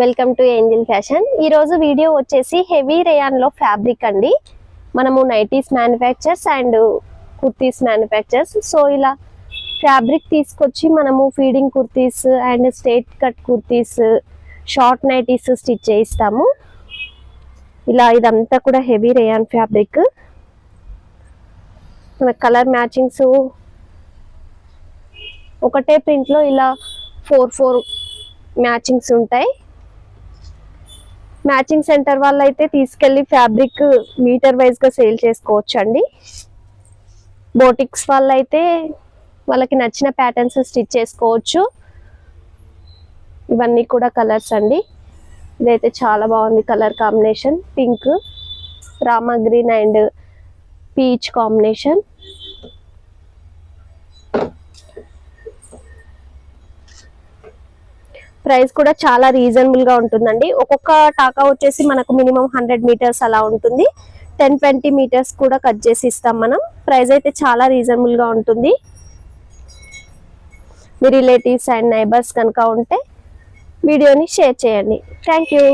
Welcome to Angel fashion. ఈ రోజు video వచ్చేసి హెవీ రేయాన్ లో ఫ్యాబ్రిక్ అండి. మనము nighties manufactures and kurtis manufactures. So ఇలా ఫ్యాబ్రిక్ తీసుకొచ్చి మనము feeding kurtis and straight cut kurtis, short nighties stitch చేయిస్తాము. ఇలా ఇదంతా కూడా హెవీ రేయాన్ ఫ్యాబ్రిక్. మన కలర్ మ్యాచింగ్స్ ఒకటే ప్రింట్ లో ఇలా 4 మ్యాచింగ్స్ ఉంటాయి. మ్యాచింగ్ సెంటర్ వాళ్ళు అయితే తీసుకెళ్లి ఫ్యాబ్రిక్ మీటర్ వైజ్ గా సేల్ చేసుకోవచ్చు అండి. బోటిక్స్ వాళ్ళు అయితే వాళ్ళకి నచ్చిన ప్యాటర్న్స్ స్టిచ్ చేసుకోవచ్చు. ఇవన్నీ కూడా కలర్స్ అండి. ఇదైతే చాలా బాగుంది colour combination. Pink, Rama green and peach combination. Price కూడా చాలా రీజనబుల్ గా ఉంటుందండి. ఒక్కొక్క టాకా వచ్చేసి మనకు మినిమం 100 మీటర్స్ అలా ఉంటుంది. 10-20 మీటర్స్ కూడా కట్ చేసి ఇస్తాం మనం. ప్రైస్ అయితే చాలా రీజనబుల్ గా ఉంటుంది. మీ రిలేటివ్స్ అండ్ నైబర్స్ కనుక ఉంటే వీడియోని షేర్ చేయండి. Thank you.